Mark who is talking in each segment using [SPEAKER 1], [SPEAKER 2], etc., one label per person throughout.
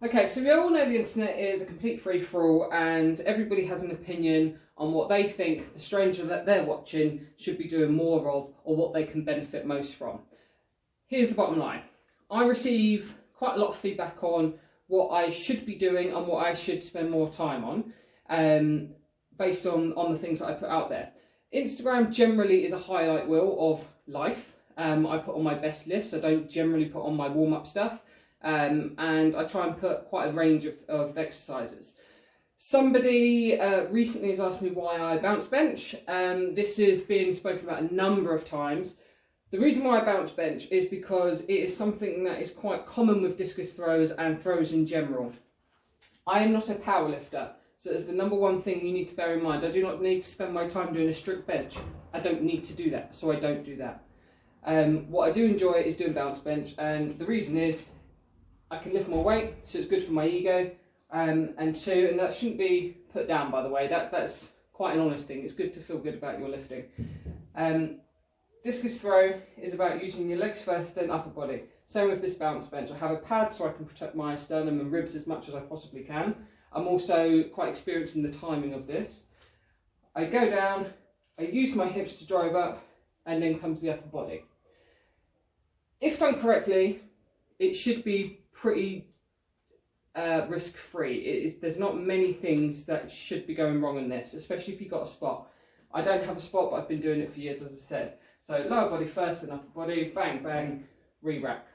[SPEAKER 1] Okay, so we all know the internet is a complete free-for-all and everybody has an opinion on what they think the stranger that they're watching should be doing more of or what they can benefit most from. Here's the bottom line. I receive quite a lot of feedback on what I should be doing and what I should spend more time on, based on the things that I put out there. Instagram generally is a highlight reel of life. I put on my best lifts. I don't generally put on my warm-up stuff. And I try and put quite a range of exercises. Somebody recently has asked me why I bounce bench. This has been spoken about a number of times. The reason why I bounce bench is because it is something that is quite common with discus throwers and throwers in general. I am not a power lifter, so that's the number one thing you need to bear in mind. I do not need to spend my time doing a strict bench. I don't need to do that, so I don't do that. What I do enjoy is doing bounce bench, and the reason is I can lift more weight, so it's good for my ego, and that shouldn't be put down, by the way. That's quite an honest thing. It's good to feel good about your lifting. Discus throw is about using your legs first, then upper body. Same with this bounce bench. I have a pad so I can protect my sternum and ribs as much as I possibly can. I'm also quite experienced in the timing of this. I go down, I use my hips to drive up, and then comes the upper body. If done correctly, it should be pretty risk-free. There's not many things that should be going wrong in this, especially if you've got a spot. I don't have a spot, but I've been doing it for years, as I said. So lower body first, then upper body, bang, bang, re-rack.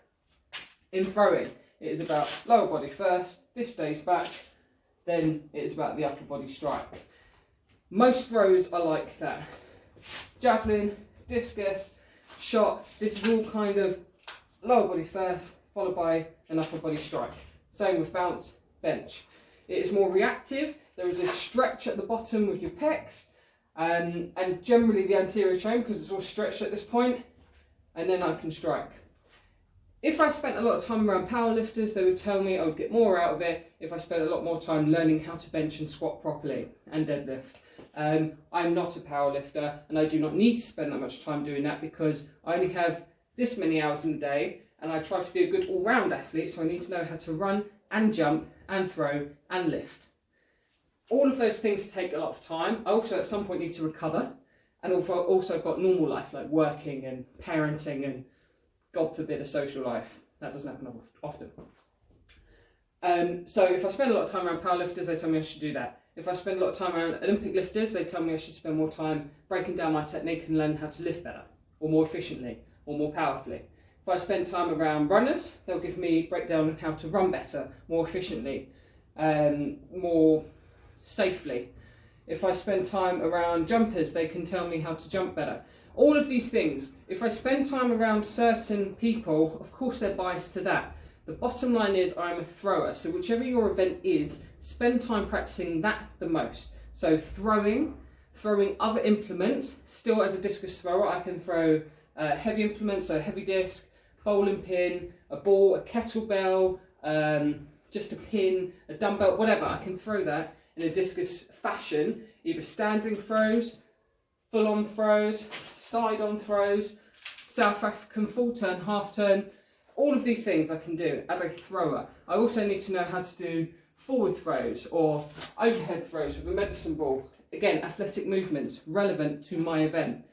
[SPEAKER 1] In throwing, it is about lower body first, this stays back, then it is about the upper body strike. Most throws are like that. Javelin, discus, shot, this is all kind of lower body first, followed by an upper body strike. Same with bounce, bench. It is more reactive. There is a stretch at the bottom with your pecs, and generally the anterior chain, because it's all stretched at this point, and then I can strike. If I spent a lot of time around powerlifters, they would tell me I would get more out of it if I spent a lot more time learning how to bench and squat properly and deadlift. I'm not a powerlifter, and I do not need to spend that much time doing that because I only have this many hours in the day, and I try to be a good all-round athlete, so I need to know how to run and jump and throw and lift. All of those things take a lot of time. I also at some point need to recover, and also I've got normal life like working and parenting and, God forbid, a social life. That doesn't happen often. So if I spend a lot of time around powerlifters, they tell me I should do that. If I spend a lot of time around Olympic lifters, they tell me I should spend more time breaking down my technique and learn how to lift better, or more efficiently, or more powerfully. If I spend time around runners, they'll give me a breakdown on how to run better, more efficiently, more safely. If I spend time around jumpers, they can tell me how to jump better. All of these things, if I spend time around certain people, of course they're biased to that. The bottom line is I'm a thrower, so whichever your event is, spend time practicing that the most. So throwing other implements. Still, as a discus thrower, I can throw heavy implements, so a heavy disc, bowling pin, a ball, a kettlebell, just a pin, a dumbbell, whatever. I can throw that in a discus fashion, either standing throws, full-on throws, side-on throws, South African full turn, half turn. All of these things I can do as a thrower. I also need to know how to do forward throws or overhead throws with a medicine ball. Again, athletic movements relevant to my event.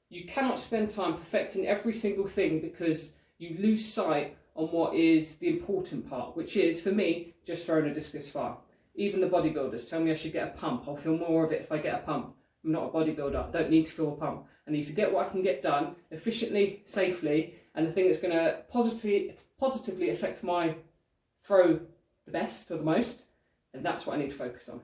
[SPEAKER 1] You cannot spend time perfecting every single thing because you lose sight on what is the important part, which is, for me, just throwing a discus far. Even the bodybuilders tell me I should get a pump. I'll feel more of it if I get a pump. I'm not a bodybuilder. I don't need to feel a pump. I need to get what I can get done efficiently, safely, and the thing that's going to positively affect my throw the best or the most, and that's what I need to focus on.